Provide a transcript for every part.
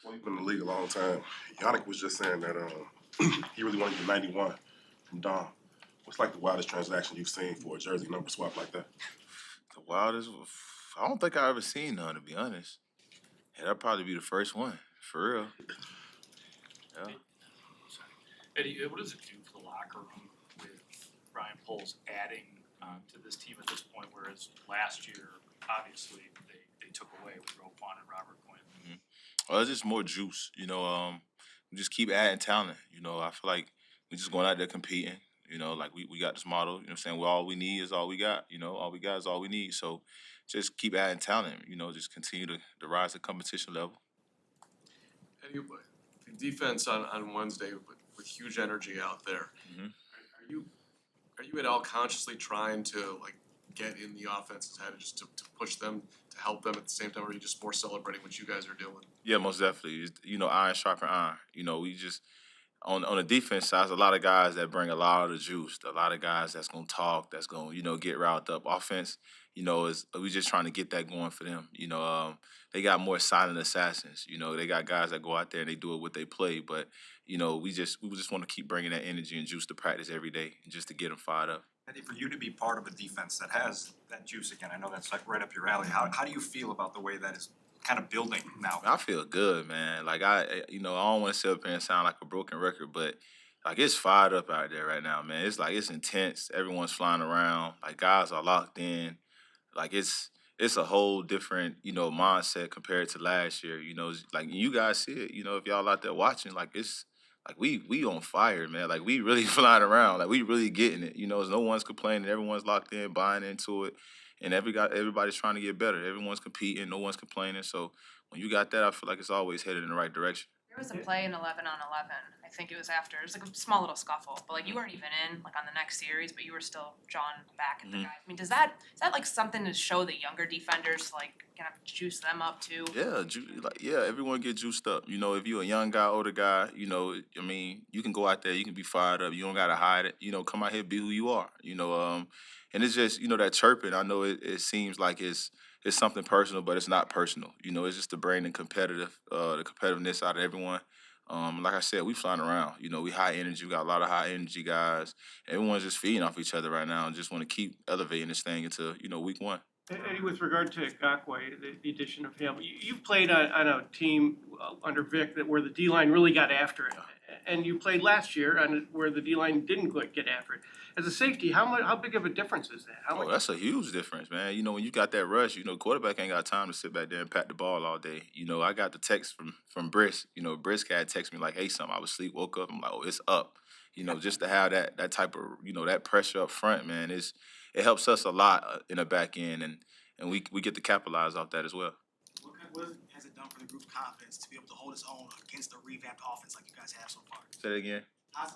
Well, you've been in the league a long time. Yannick was just saying that he really wanted you 91 from Dom. What's like the wildest transaction you've seen for a jersey number swap like that? The wildest, I don't think I ever seen none, to be honest. Yeah, that'd probably be the first one, for real. Yeah. Eddie, what does it do for the locker room with Ryan Poles adding to this team at this point, whereas last year, obviously, they took away with Roquan and Robert Quinn? Well, it's just more juice, we just keep adding talent. I feel like we just going out there competing. Like we got this model, what I'm saying? Well, all we need is all we got. All we got is all we need. So just keep adding talent, just continue to rise the competition level. Eddie, the defense on Wednesday with huge energy out there. Mhm. Are you at all consciously trying to like get in the offense's head just to push them, to help them at the same time, or are you just more celebrating what you guys are doing? Yeah, most definitely. Iron sharpen iron. We just on the defense side, there's a lot of guys that bring a lot of the juice. A lot of guys that's gonna talk, that's gonna get riled up. Offense, is we just trying to get that going for them. They got more silent assassins. They got guys that go out there and they do it what they play. But we just want to keep bringing that energy and juice to practice every day, just to get them fired up. Eddie, for you to be part of a defense that has that juice again, I know that's like right up your alley. How do you feel about the way that is kind of building now? I feel good, man. Like I don't want to sit up here and sound like a broken record, but like it's fired up out there right now, man. It's like it's intense. Everyone's flying around. Like guys are locked in. Like it's a whole different mindset compared to last year. Like you guys see it. If y'all out there watching, like it's like we on fire, man. Like we really flying around. Like we really getting it. No one's complaining. Everyone's locked in, buying into it, and everybody's trying to get better. Everyone's competing. No one's complaining. So when you got that, I feel like it's always headed in the right direction. There was a play in 11-on-11. I think it was after. It was like a small little scuffle, but like you weren't even in like on the next series, but you were still jawing back at the guys. I mean, is that like something to show the younger defenders, like kind of juice them up too? Yeah, everyone get juiced up. If you're a young guy, older guy, I mean, you can go out there, you can be fired up. You don't gotta hide it. Come out here, be who you are. And it's just that chirping. I know it seems like it's something personal, but it's not personal. It's just to bring the competitiveness out of everyone. Like I said, we flying around. We high energy. We got a lot of high energy guys. Everyone's just feeding off each other right now and just want to keep elevating this thing into week one. Eddie, with regard to Ngakwe, the addition of him, you played on a team under Vic where the D-line really got after it. And you played last year where the D-line didn't get after it. As a safety, how big of a difference is that? That's a huge difference, man. When you got that rush, quarterback ain't got time to sit back there and pat the ball all day. I got the text from Brisk. Brisk had texted me like, hey, something. I was asleep, woke up. I'm like, oh, it's up. Just to have that type of, that pressure up front, man, it helps us a lot in the back end, and we get to capitalize off that as well. What has it done for the group's confidence to be able to hold its own against a revamped offense like you guys have so far? Say that again.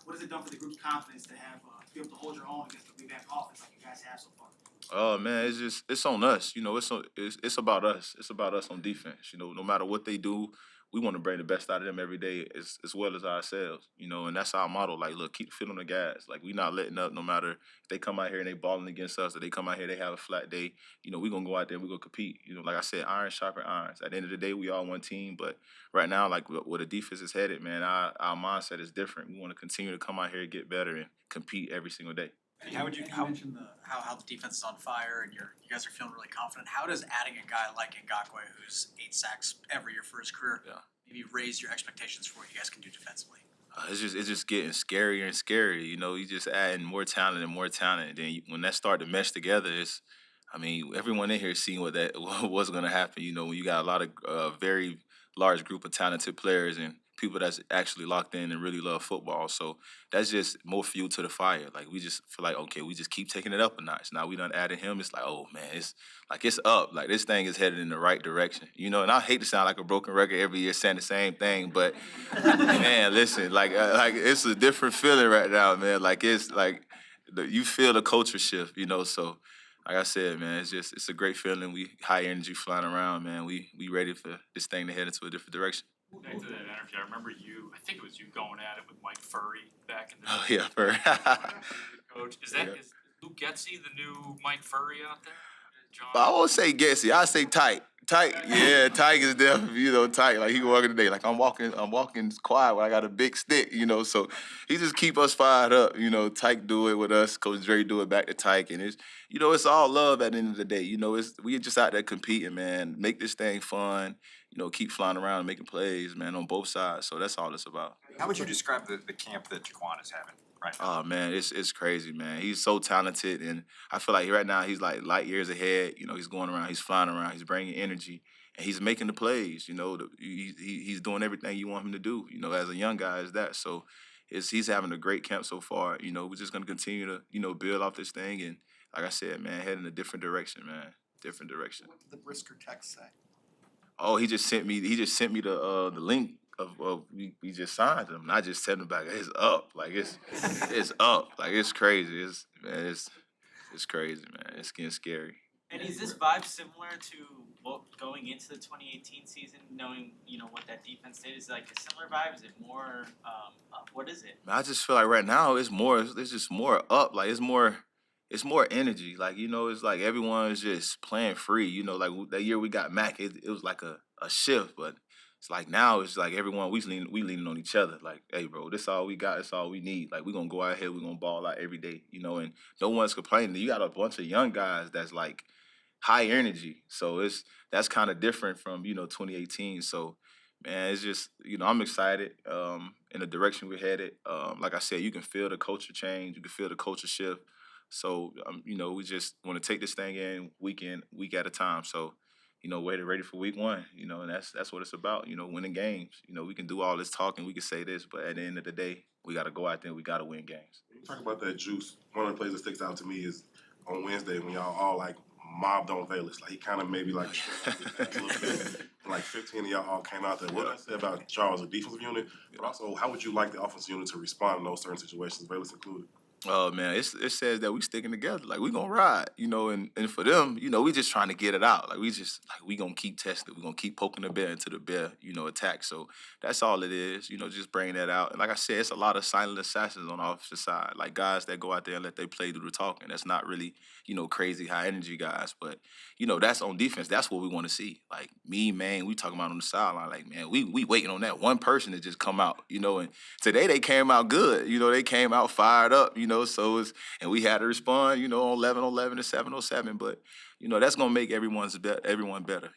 What has it done for the group's confidence to have to be able to hold your own against the revamped offense like you guys have so far? Oh man, it's on us. It's about us. It's about us on defense. No matter what they do, we want to bring the best out of them every day as well as ourselves. And that's our motto. Like, look, keep the foot on the gas. Like, we not letting up no matter if they come out here and they balling against us or they come out here they have a flat day. We gonna go out there and we gonna compete. Like I said, iron sharpen irons. At the end of the day, we all one team. But right now, like where the defense is headed, man, our mindset is different. We want to continue to come out here and get better and compete every single day. How would you mentioned how the defense is on fire and you guys are feeling really confident. How does adding a guy like Ngakwe, who's 8 sacks every year for his career, maybe raise your expectations for what you guys can do defensively? It's just getting scarier and scarier. You just adding more talent and more talent. And then when that start to mesh together, everyone in here is seeing what's going to happen. When you got a lot of very large group of talented players and people that's actually locked in and really love football. So that's just more fuel to the fire. Like we just feel like, okay, we just keep taking it up a notch. Now we done added him. It's like, oh man, it's up. Like this thing is headed in the right direction. And I hate to sound like a broken record every year saying the same thing, but man, listen, like it's a different feeling right now, man. Like it's like you feel the culture shift, So like I said, man, it's a great feeling. We high energy flying around, man. We ready for this thing to head into a different direction. Back to that interview, I remember I think it was you going at it with Mike Furry back in the day. Oh, yeah, Furry. Coach, is Luke Getzey the new Mike Furry out there? John? I won't say guessy. I say tight. Tight, yeah, tight is definitely, tight. Like he walking today. Like I'm walking quiet when I got a big stick. So he just keep us fired up. Tyke do it with us. Coach Dre do it back to Tyke, and it's all love at the end of the day. We just out there competing, man. Make this thing fun. Keep flying around and making plays, man, on both sides. So that's all it's about. How would you describe the camp that Jaquan is having right now? Oh man, it's crazy, man. He's so talented, and I feel like right now he's like light years ahead. He's going around, he's flying around, he's bringing energy, and he's making the plays. He's doing everything you want him to do. As a young guy, is that so? He's having a great camp so far. We're just gonna continue to build off this thing, and like I said, man, head in a different direction, man. Different direction. What did the Brisker text say? Oh, he just sent me the link of we just signed him. And I just sent him back. It's up. Like it's up. Like it's crazy. It's crazy, man. It's getting scary. And is this vibe similar to what going into the 2018 season, knowing what that defense did? Is it like a similar vibe? Is it more up? What is it? I just feel like right now it's just more up. Like it's more energy. Like it's like everyone's just playing free. Like that year we got Mac, it was like a shift, but it's like now it's like everyone we leaning on each other. Like, hey, bro, this all we got. This all we need. Like we gonna go out here, we gonna ball out every day. And no one's complaining. You got a bunch of young guys that's like high energy. So that's kind of different from 2018. So man, it's just I'm excited in the direction we're headed. Like I said, you can feel the culture change. You can feel the culture shift. So we just want to take this thing in week at a time. So we're ready for week one. And that's what it's about. Winning games. We can do all this talking, we can say this, but at the end of the day, we got to go out there and we got to win games. When you talk about that juice, one of the plays that sticks out to me is on Wednesday when y'all all like mobbed on Valus. Like he kind of maybe like a little bit. And like 15 of y'all all came out there. What did I say about y'all as a defensive unit? But also, how would you like the offensive unit to respond in those certain situations, Valus included? Oh man, it says that we sticking together. Like we gonna ride, and for them, we just trying to get it out. Like we gonna keep testing. We gonna keep poking the bear into the bear, attack. So that's all it is, just bring that out. And like I said, it's a lot of silent assassins on the offensive side, like guys that go out there and let they play do the talking. That's not really, crazy high energy guys, but that's on defense. That's what we want to see. Like me, man, we talking about on the sideline. Like man, we waiting on that one person to just come out, and today they came out good. They came out fired up, so and we had to respond, on 11-11 to 7-07. But, that's going to make everyone better,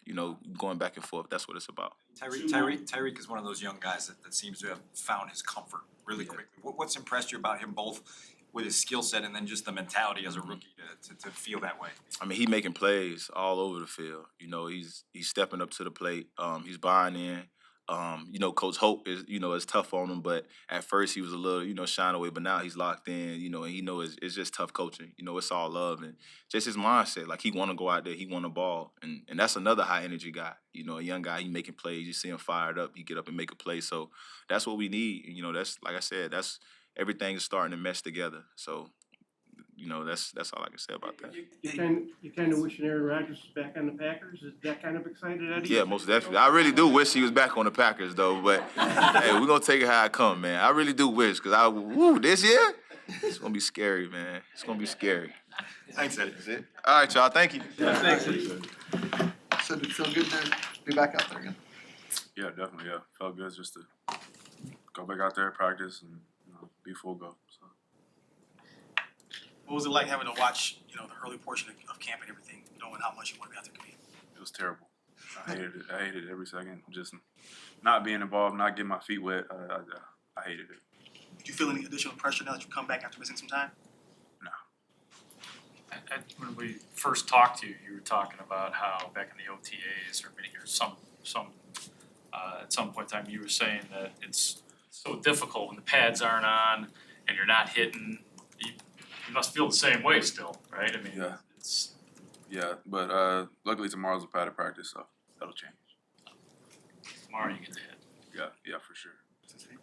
going back and forth. That's what it's about. Tyreek is one of those young guys that seems to have found his comfort really quickly. What's impressed you about him both with his skill set and then just the mentality as a rookie to feel that way? I mean, he making plays all over the field. He's stepping up to the plate. He's buying in. Coach Hope is tough on him, but at first he was a little, shying away, but now he's locked in, and he knows it's just tough coaching. It's all love and just his mindset. Like he want to go out there, he want to ball, and that's another high energy guy. A young guy, he making plays. You see him fired up, he get up and make a play. So that's what we need. That's like I said, that's everything is starting to mesh together. So. That's all I can say about that. You kind of wishing Aaron Rodgers was back on the Packers? Is that kind of excited, Eddie? Yeah, most definitely. I really do wish he was back on the Packers, though. But hey, we're gonna take it how it come, man. I really do wish, because this year it's gonna be scary, man. It's gonna be scary. Thanks, Eddie. That's it. All right, y'all. Thank you. Yeah, thanks. So did it feel good to be back out there again? Yeah, definitely. Yeah, felt good just to go back out there, practice, and be full go. So. What was it like having to watch, the early portion of camp and everything, knowing how much you want to be out there competing? It was terrible. I hated it. I hated it every second. Just not being involved, not getting my feet wet. I hated it. Did you feel any additional pressure now that you come back after missing some time? No. When we first talked to you, you were talking about how back in the OTAs or at some point in time, you were saying that it's so difficult when the pads aren't on and you're not hitting. You must feel the same way still, right? I mean, Yeah. Yeah, but luckily tomorrow's a padded practice, so that'll change. Tomorrow you get to hit. Yeah, for sure.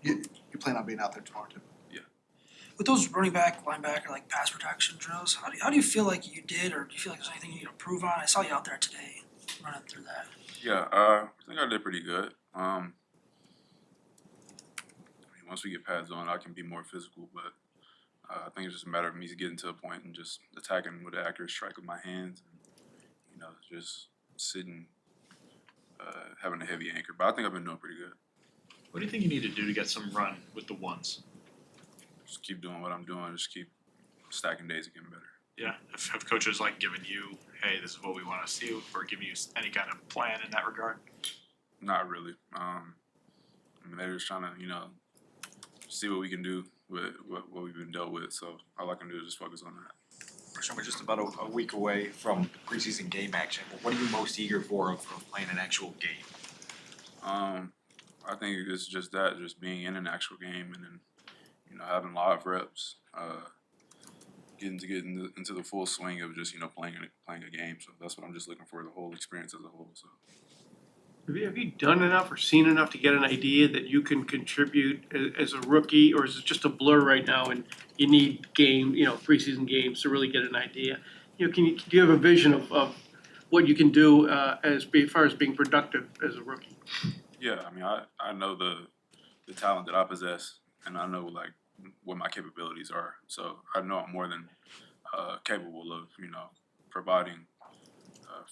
You plan on being out there tomorrow too? Yeah. With those running back, linebacker, like pass protection drills, how do you feel like you did, or do you feel like there's anything you need to improve on? I saw you out there today running through that. Yeah, I think I did pretty good. Once we get pads on, I can be more physical, but I think it's just a matter of me getting to a point and just attacking with an accurate strike with my hands and just sitting, having a heavy anchor. But I think I've been doing pretty good. What do you think you need to do to get some run with the ones? Just keep doing what I'm doing. Just keep stacking days and getting better. Yeah, if coaches like giving you, hey, this is what we want to see, or giving you any kind of plan in that regard? Not really. I mean, they're just trying to, see what we can do with what we've been dealt with. So all I can do is just focus on that. Roschon, we're just about a week away from preseason game action. What are you most eager for of playing an actual game? I think it's just that, just being in an actual game and then, having live reps, getting into the full swing of just, playing a game. So that's what I'm just looking for, the whole experience as a whole. So. Have you done enough or seen enough to get an idea that you can contribute as a rookie, or is it just a blur right now and you need preseason games to really get an idea? Do you have a vision of what you can do as far as being productive as a rookie? Yeah, I mean, I know the talent that I possess, and I know what my capabilities are. So I know I'm more than capable of providing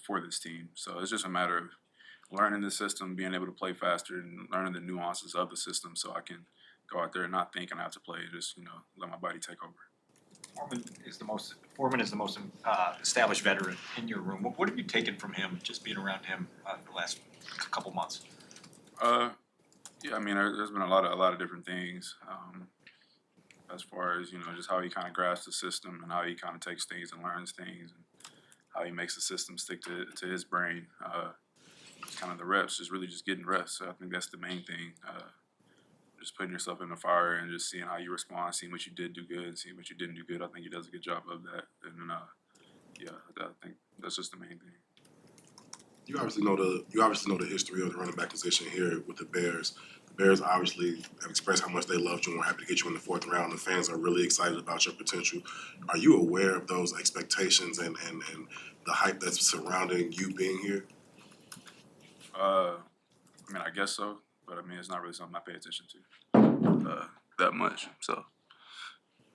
for this team. So it's just a matter of learning the system, being able to play faster, and learning the nuances of the system, so I can go out there and not think and have to play, just let my body take over. Foreman is the most established veteran in your room. What have you taken from him, just being around him the last couple months? Yeah, I mean, there's been a lot of different things, as far as just how he kind of grasps the system and how he kind of takes things and learns things, and how he makes the system stick to his brain. Kind of the reps, just really just getting reps. So I think that's the main thing. Just putting yourself in the fire and just seeing how you respond, seeing what you did do good, seeing what you didn't do good. I think he does a good job of that. And I think that's just the main thing. You obviously know the history of the running back position here with the Bears. The Bears obviously have expressed how much they loved you and were happy to get you in the 4th round. The fans are really excited about your potential. Are you aware of those expectations and the hype that's surrounding you being here? I mean, I guess so, but I mean, it's not really something I pay attention to that much. So,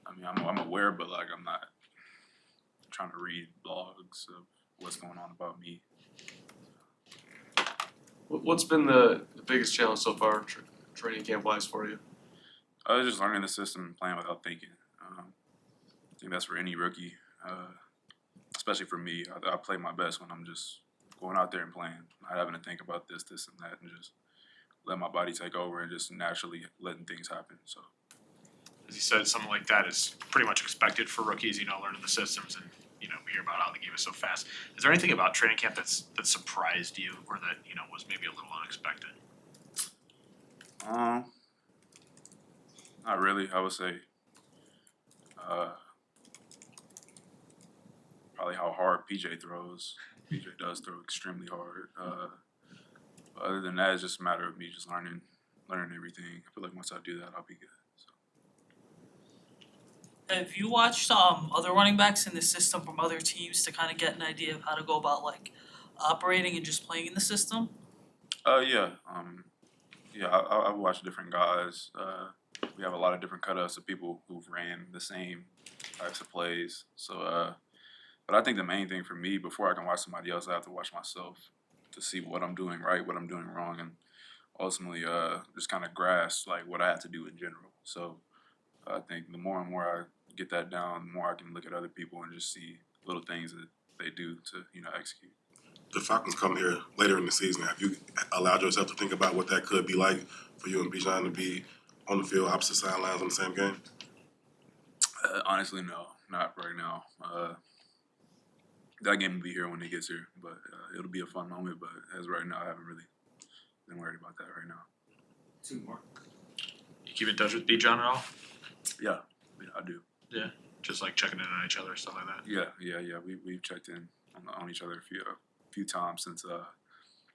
I mean, I'm aware, but I'm not trying to read blogs of what's going on about me. What's been the biggest challenge so far, training camp wise for you? Just learning the system and playing without thinking. I think that's for any rookie, especially for me. I play my best when I'm just going out there and playing, not having to think about this and that, and just let my body take over and just naturally letting things happen. So, As you said, something like that is pretty much expected for rookies, learning the systems and, we hear about how the game is so fast. Is there anything about training camp that surprised you or that, was maybe a little unexpected? Not really, I would say. Probably how hard PJ throws. PJ does throw extremely hard. Other than that, it's just a matter of me just learning everything. I feel like once I do that, I'll be good. So. Have you watched other running backs in the system from other teams to kind of get an idea of how to go about operating and just playing in the system? Yeah. I've watched different guys. We have a lot of different cutups of people who've ran the same types of plays. So, but I think the main thing for me, before I can watch somebody else, I have to watch myself to see what I'm doing right, what I'm doing wrong, and ultimately just kind of grasp what I have to do in general. So I think the more and more I get that down, the more I can look at other people and just see little things that they do to execute. The Falcons come here later in the season. Have you allowed yourself to think about what that could be like for you and Bijan to be on the field, opposite sidelines on the same game? Honestly, no, not right now. That game will be here when it gets here, but it'll be a fun moment. But as right now, I haven't really been worried about that right now. 2 more. You keep in touch with Bijan at all? Yeah, I do. Yeah, just checking in on each other, stuff like that. Yeah. We've checked in on each other a few times since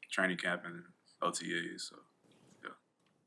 training camp and OTAs. So